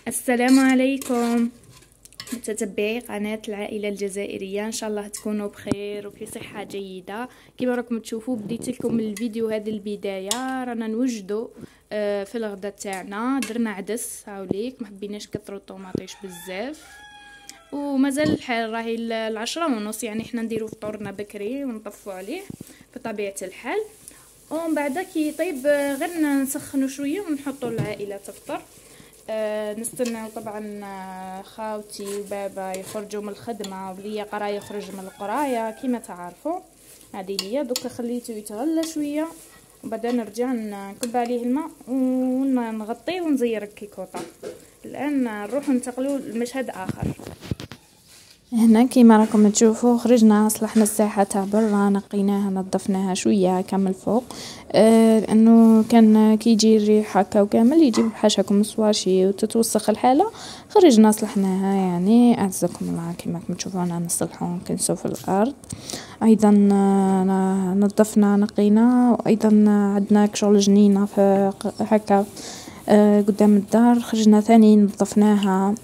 السلام عليكم متتبعي قناة العائلة الجزائرية، ان شاء الله تكونوا بخير وفي صحة جيدة. كما راكم تشوفوا بديت لكم الفيديو هذه البداية، رانا نوجدوا في الغدا تاعنا. درنا عدس هاوليك، ما حبيناش كثروا الطوماطيش بزاف ومازال الحال راهي 10:30، يعني حنا نديرو فطورنا بكري ونطفوا عليه بطبيعة الحال. ومن بعد كي يطيب غير نسخنوا شويه ونحطوا العائله تفطر. نستناو طبعا خاوتي وبابا يخرجوا من الخدمه وليا قرايه يخرج من القرايه كما تعرفوا. هذه هي دوكا خليته يتغلى شويه وبعدا نرجع نكب عليه الماء ونغطيه ونزير الكيكوطه. الان نروح ننتقلوا لمشهد اخر. هنا كيما راكم تشوفوا خرجنا صلحنا الساحه تاع برا، نقيناها نظفناها شويه كامل فوق، لانه كان كيجي الريح هكا وكامل يجيب بحاشاكم الصواشي وتتوسخ الحاله. خرجنا صلحناها يعني اعزكم الله. كيما راكم تشوفوا انا نصلحو نكنسو في الارض. ايضا نظفنا نقينا، وايضا عندنا كشغل جنينه في هكا قدام الدار، خرجنا ثاني نظفناها.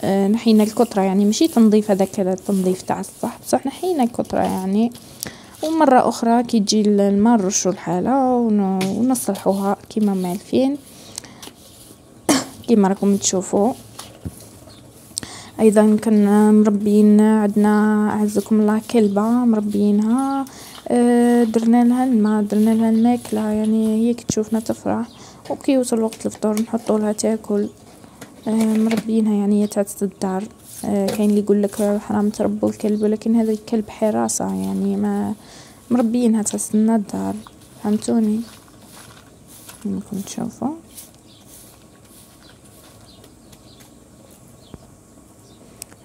نحينا الكترة، يعني ماشي تنظيف هذاك التنظيف تاع الصح، بصح نحينا الكترة يعني. ومرة أخرى كي تجي الماء نرشو الحالة ونصلحوها كيما مالفين كيما راكم تشوفوا. أيضا كنا مربين عندنا أعزكم الله كلبة مربينها، درنا لها الماء درنا لها الماكلة، يعني هي كي تشوفنا تفرح. وكي يوصل وقت الفطور نحطوا لها تاكل. مربينها يعني هي تاعت الدار. كاين اللي يقول لك حرام تربوا الكلب، ولكن هذا الكلب حراسة، يعني ما مربينها تسلنا الدار، فهمتوني كنتم تشوفوا.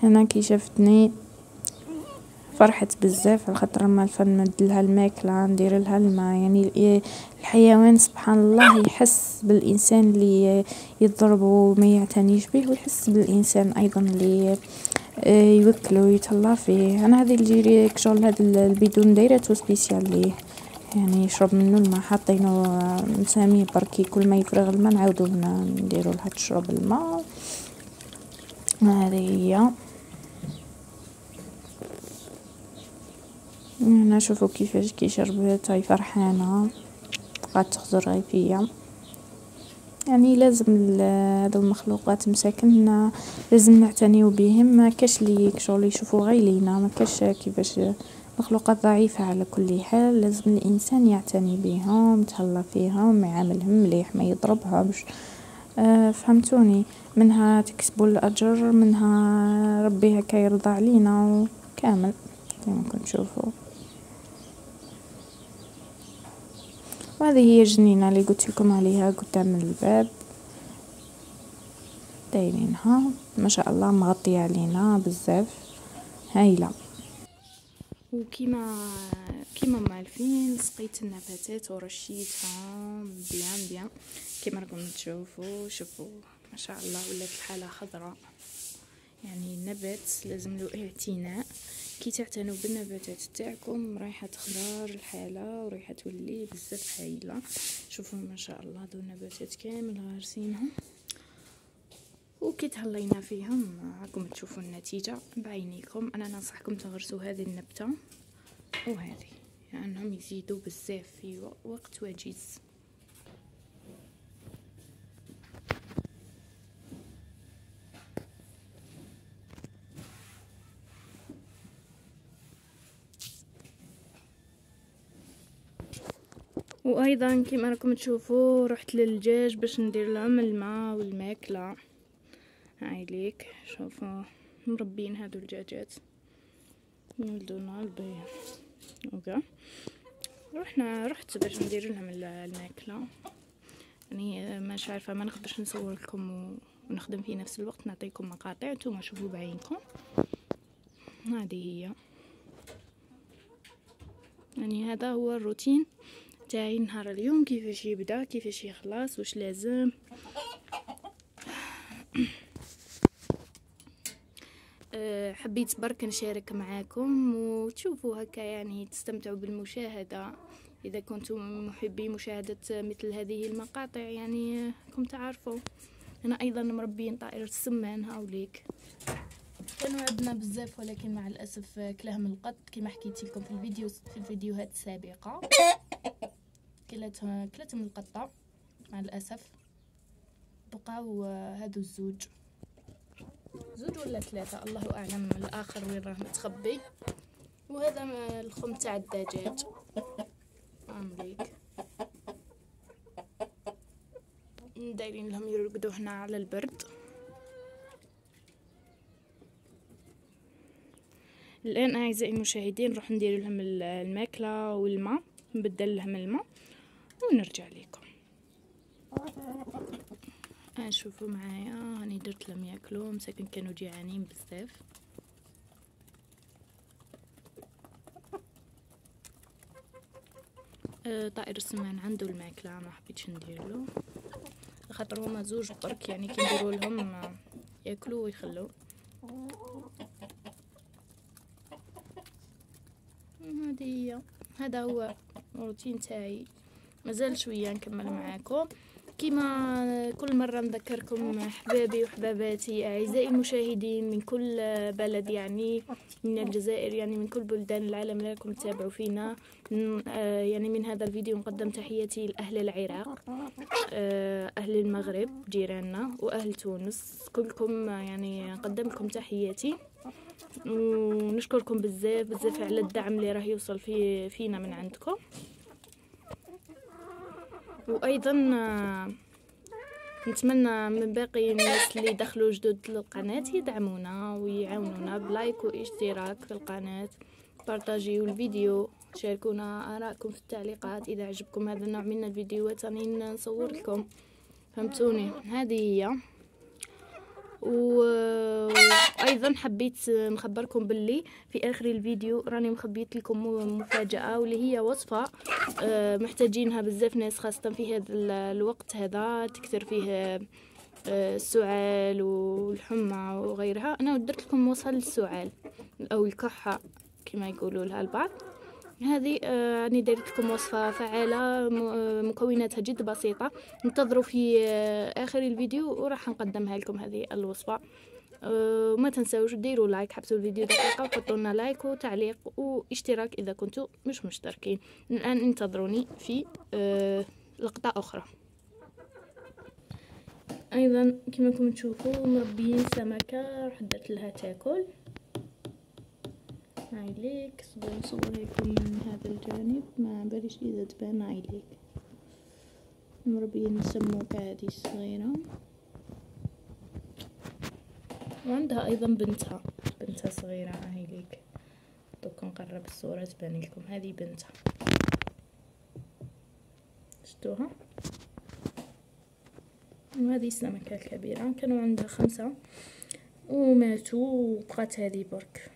هنا كي شفتني فرحت بزاف على خاطر ما نمد لها الماكله ندير لها الماء. يعني الحيوان سبحان الله يحس بالانسان اللي يضرب وما يعتنيش به، ويحس بالانسان ايضا اللي يوكله ويتهلا فيه. انا هذه الجيري كشغل هذا البيدون دايرته سبيسيال ليه، يعني يشرب منه الماء، حاطينه مساميه بركي كل ما يفرغ الماء نعاودو نديرو لها تشرب الماء. هذه هي. هنا شوفوا كيفاش كيشربت، هاي فرحانه قاعد تخزر غي فيا. يعني لازم هذو المخلوقات مساكن لازم نعتنيو بهم، ما كاش لي كشغل يشوفوا غير لينا، ما كاش كيفاش مخلوقات ضعيفه. على كل حال لازم الانسان يعتني بهم، يتهلا فيهم، يعاملهم مليح، ما يضربهمش. فهمتوني، منها تكسبوا الاجر، منها ربي هكا يرضى علينا وكامل كما كنت تشوفوا. وهذه هي الجنينه اللي قلت لكم عليها قدام الباب، دايرينها ما شاء الله مغطيه علينا بزاف هايله. وكيما معرفين سقيت النباتات ورشيتهم بيان كيما راكم تشوفوا. شوفوا ما شاء الله ولات الحاله خضراء، يعني النبات لازم له اعتناء. كي تعتنوا بالنباتات تاعكم رايحه تخضر الحاله ورايحه تولي بزاف هايله. شوفوا ما شاء الله هذو النباتات كامل غارسينهم، وكي تهلينا فيهم راكم تشوفوا النتيجه بعينيكم. انا ننصحكم تغرسوا هذه النبته وهذه، لانهم يعني يزيدوا بزاف في وقت وجيز. وايضا كما راكم تشوفوا رحت للدجاج باش ندير لهم الماء والماكله. هاي ليك شوفوا مربين هادو الدجاجات يولدونا البيض اوكا. رحت باش ندير لهم الماكله، يعني مش عارفه ما نقدرش نصور لكم ونخدم في نفس الوقت، نعطيكم مقاطع نتوما شوفوا بعينكم. هذه هي، يعني هذا هو الروتين تاعي نهار اليوم، كيفاش يبدا كيفاش يخلص واش لازم. حبيت برك نشارك معاكم وتشوفوا هكا، يعني تستمتعوا بالمشاهدة. إذا كنتم محبي مشاهدة مثل هذه المقاطع يعني كم تعرفوا هنا ايضا مربيين طائر السمان هاوليك. كانوا عندنا بزاف ولكن مع الاسف كلاهم القط كما حكيت لكم في الفيديوهات السابقه. كلاتهم القطه مع الاسف. بقاو هادو الزوج ولا 3 الله اعلم، الاخر وين راه متخبي. وهذا الخم تاع الدجاج هاوليك دايرين لهم يرقدوا هنا على البرد. الان اعزائي المشاهدين نروح ندير لهم الماكله والماء، نبدل لهم الماء ونرجع لكم. شوفوا معايا هاني درت لهم ياكلوا، مساكن كانوا جيعانين بزاف. طائر السمان عنده الماكله ما حبيتش ندير له خاطر هما زوج برك، يعني كي نديروا لهم ياكلوا ويخلوا. هذا هو الروتين تاعي، مازال شويه نكمل معاكم. كما كل مره نذكركم احبابي وحباباتي اعزائي المشاهدين من كل بلد، يعني من الجزائر، يعني من كل بلدان العالم اللي راكم تتابعوا فينا. يعني من هذا الفيديو نقدم تحياتي لاهل العراق، اهل المغرب جيراننا، واهل تونس كلكم، يعني نقدم لكم تحياتي ونشكركم بزاف بزاف على الدعم اللي راه يوصل فينا من عندكم. وايضا نتمنى من باقي الناس اللي دخلوا جدد للقناه يدعمونا ويعاونونا بلايك واشتراك في القناه، بارطاجيو الفيديو، شاركونا ارائكم في التعليقات اذا عجبكم هذا النوع من الفيديوهات راني نصور لكم، فهمتوني. هذه هي. وايضا حبيت نخبركم باللي في اخر الفيديو راني مخبيت لكم مفاجاه، واللي هي وصفه محتاجينها بزاف ناس، خاصه في هذا الوقت هذا تكثر فيه السعال والحمى وغيرها. انا درت لكم وصفه للسعال او الكحه كما يقولوا لها البعض. هذه راني درت لكم وصفه فعاله، مكوناتها جد بسيطه. انتظروا في اخر الفيديو وراح نقدمها لكم هذه الوصفه. وما تنساوش ديروا لايك، حبسوا الفيديو دقيقه وحطوا لنا لايك وتعليق واشتراك اذا كنتم مش مشتركين. الان انتظروني في لقطه اخرى. ايضا كما راكم تشوفوا مربيين سمكه، راح درت لها تاكل. هاي ليك نصور لكم من هذا الجانب، ما باليش اذا تبان. هاي ليك مربيين السموكه هذه الصغيره، وعندها ايضا بنتها صغيره. هاي ليك دوك نقرب الصوره تبان لكم، هذه بنتها شفتوها. وهذه السمكه الكبيره كانوا عندها 5 وماتوا، وبقات هذه برك.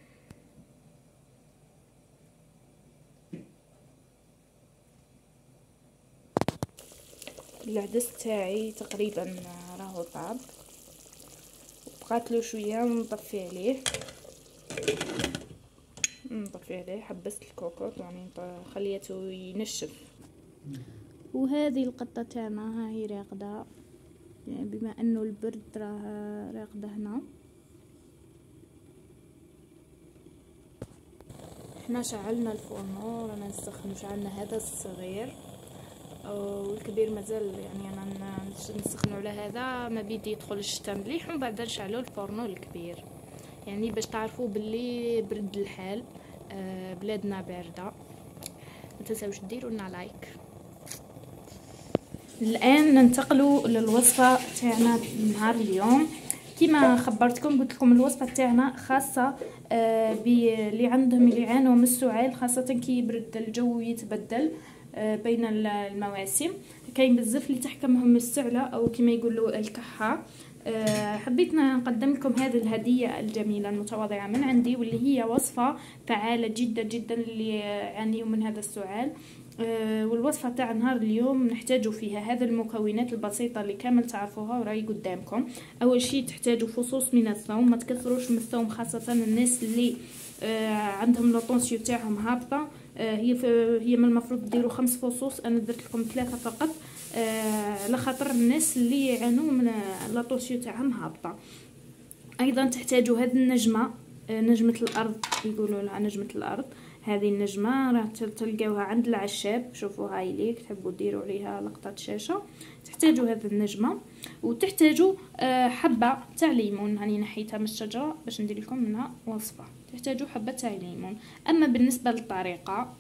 العدس تاعي تقريبا راهو طاب، بقات له شويه نطفي عليه حبست الكوكوط يعني خليته ينشف. وهذه القطه تاعنا ها هي راقده، يعني بما انه البرد راه راقده هنا. احنا شعلنا الفرن رانا نسخنو، شعلنا هذا الصغير والكبير مازال، يعني انا نسخنو على هذا ما بيدي يدخل الشتا مليح، ومن بعد نشعلو الفرن الكبير، يعني باش تعرفوا باللي برد الحال. بلادنا بارده. ما تنساوش ديروا لنا لايك. الان ننتقلوا للوصفه تاعنا نهار اليوم. كما خبرتكم قلت لكم الوصفه تاعنا خاصه باللي عندهم اللي يعانوا من السعال، خاصه كي يبرد الجو يتبدل بين المواسم. كاين بزاف اللي تحكمهم السعله او كما يقولوا الكحه. حبيت نقدم لكم هذه الهديه الجميله المتواضعه من عندي، واللي هي وصفه فعاله جدا جدا اللي يعانيوا من هذا السعال. والوصفه تاع نهار اليوم نحتاجوا فيها هذه المكونات البسيطه اللي كامل تعرفوها وراهي قدامكم. اول شيء تحتاجوا فصوص من الثوم، ما تكثروش من الثوم خاصه الناس اللي عندهم لو تاعهم هابطه. هي من المفروض ديروا 5 فصوص، انا درت لكم 3 فقط. لخاطر الناس اللي يعانوا من لاطوسيو تاعهم هابطه. ايضا تحتاجوا هذه النجمه، نجمه الارض يقولوا لها نجمه الارض. هذه النجمه راه تلقاوها عند العشاب، شوفوا هاي لي تحبوا ديروا عليها لقطه شاشه. تحتاجوا هذه النجمه، وتحتاجوا حبه تاع ليمون، هاني نحيتها من الشجره باش ندير لكم منها وصفه. تحتاجوا حبه تاع ليمون. اما بالنسبه للطريقه،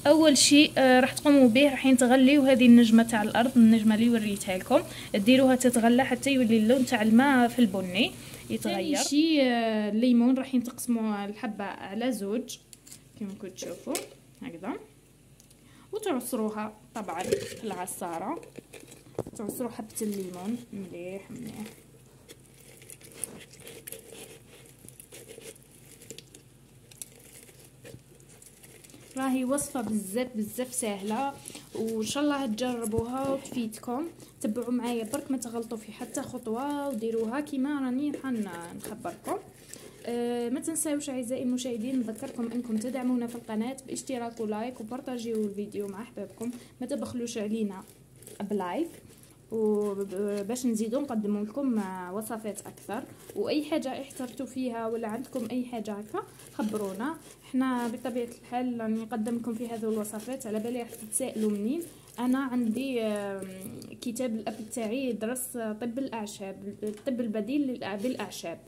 اول شيء راح تقوموا به، راح تغليو هذه النجمه تاع الارض، النجمه اللي وريتها لكم، ديروها تتغلى حتى يولي اللون تاع الماء في البني يتغير. ثاني شيء الليمون راح تقسموا الحبه على زوج كما كنتم تشوفوا هكذا، وتعصروها طبعا في العصاره، تعصروا حبه الليمون مليح مليح. راهي وصفه بزاف سهله، وان شاء الله تجربوها وتفيدكم. تبعوا معايا برك ما تغلطوا في حتى خطوه، وديروها كيما راني نخبركم. ما تنساوش اعزائي المشاهدين، نذكركم انكم تدعمونا في القناه باشتراك ولايك وبارطاجيو الفيديو مع احبابكم. ما تبخلوش علينا بلايك، وباش نزيدو نقدموا لكم وصفات اكثر. واي حاجه احترتوا فيها ولا عندكم اي حاجه هكا خبرونا، احنا بطبيعه الحال راني نقدم لكم في هذه الوصفات. على بالي راح تتسائلوا منين. انا عندي كتاب الاب تاعي درس طب الاعشاب، الطب البديل بالاعشاب.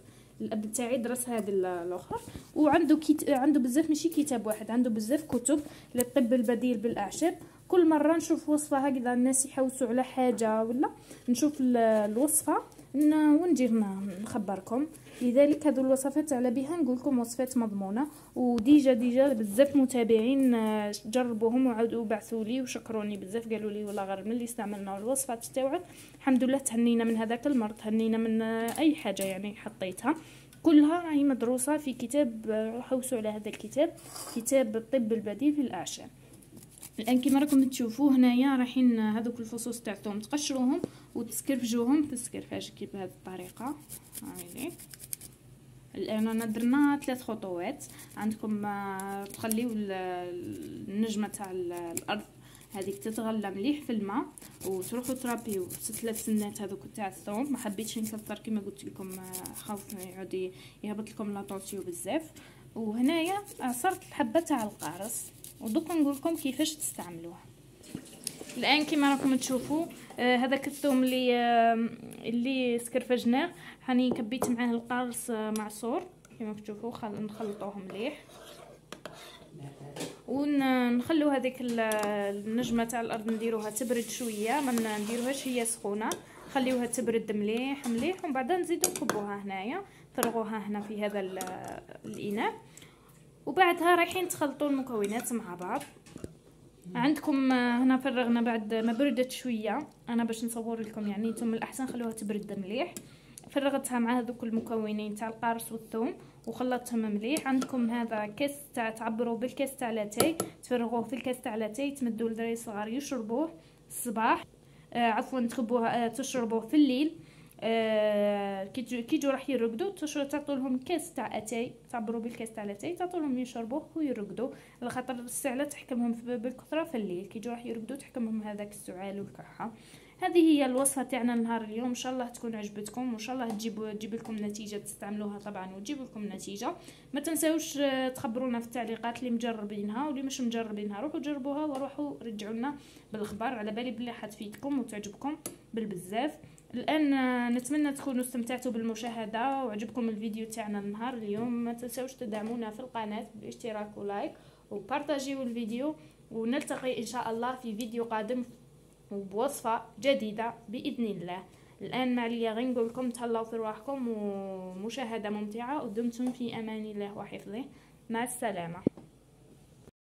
الاب تاعي درس هذا الاخر، وعنده عنده بزاف، ماشي كتاب واحد، عنده بزاف كتب للطب البديل بالاعشاب. كل مره نشوف وصفه هكذا الناس يحوسوا على حاجه، ولا نشوف الوصفه ونجي نخبركم. لذلك هذو الوصفات على بها نقول لكم وصفات مضمونه. وديجا بزاف متابعين جربوهم وعاودوا بعثوا لي وشكروني بزاف، قالوا لي والله غير ملي استعملنا الوصفات تاعك الحمد لله تهنينا من هذاك المرض، تهنينا من اي حاجه يعني حطيتها. كلها راهي مدروسه في كتاب، حوسوا على هذا الكتاب، كتاب الطب البديل في الاعشاب. الان كما راكم تشوفوا هنايا رايحين هذوك الفصوص تاع الثوم تقشروهم وتسكرفجوهم في السكرفاج كي بهذه الطريقه. هايليك الان انا درنا 3 خطوات. عندكم تخليو النجمه تاع الارض هذيك تتغلى مليح في الماء، وتروحوا ترابيو 3 سنات هذوك تاع الثوم. ما حبيتش نكثر كما قلت لكم، خاف يعود يهبط لكم لاطونسيو بزاف. وهنايا عصرت الحبه تاع القارص، ودوك نقول لكم كيفاش تستعملوها. الان كما راكم تشوفوا هذاك الثوم اللي سكرفجناه، هاني كبيت معاه القارص معصور كما تشوفوا. نخلطوه مليح ونخلو هذيك النجمه تاع الارض نديروها تبرد شويه، ما نديروهاش هي سخونه، خليوها تبرد مليح مليح. ومن بعد نزيدو نكبوها هنايا، فرغوها هنا في هذا الاناء. وبعدها رايحين تخلطوا المكونات مع بعض. عندكم هنا فرغنا بعد ما بردت شويه، انا باش نصور لكم يعني نتوما الاحسن خلوها تبرد مليح. فرغتها مع هذوك المكونين تاع القارص والثوم وخلطتهم مليح. عندكم هذا كاس تاع تعبروا بالكاس تاع لاتاي، تفرغوه في الكاس تاع لاتاي، تمدوا لدراري صغار يشربوه الصباح، عفوا تخبوه تشربوه في الليل. كي يجوا راح يرقدوا تعطوا لهم كاس تاع اتاي، تعبروا بالكاس تاع اتاي تعطوا لهم يشربوه ويرقدوا، على خاطر السعاله تحكمهم بالكثره في الليل. كي يجوا راح يرقدوا تحكمهم هذاك السعال والكحه. هذه هي الوصفه تاعنا نهار اليوم، ان شاء الله تكون عجبتكم، وان شاء الله تجيب لكم نتيجه، تستعملوها طبعا وتجيب لكم نتيجه. ما تنساوش تخبرونا في التعليقات اللي مجربينها واللي مش مجربينها، روحوا جربوها وروحوا رجعوا لنا بالاخبار. على بالي بلي حتفيدكم وتعجبكم بالبزاف. الان نتمنى تكونوا استمتعتوا بالمشاهده وعجبكم الفيديو تاعنا النهار اليوم. ما تنساوش تدعمونا في القناه باشتراك ولايك وبارطاجيو الفيديو، ونلتقي ان شاء الله في فيديو قادم وبوصفه جديده باذن الله. الان ما عليا غير نقول لكم تهلاو في رواحكم ومشاهده ممتعه، ودمتم في امان الله وحفظه. مع السلامه.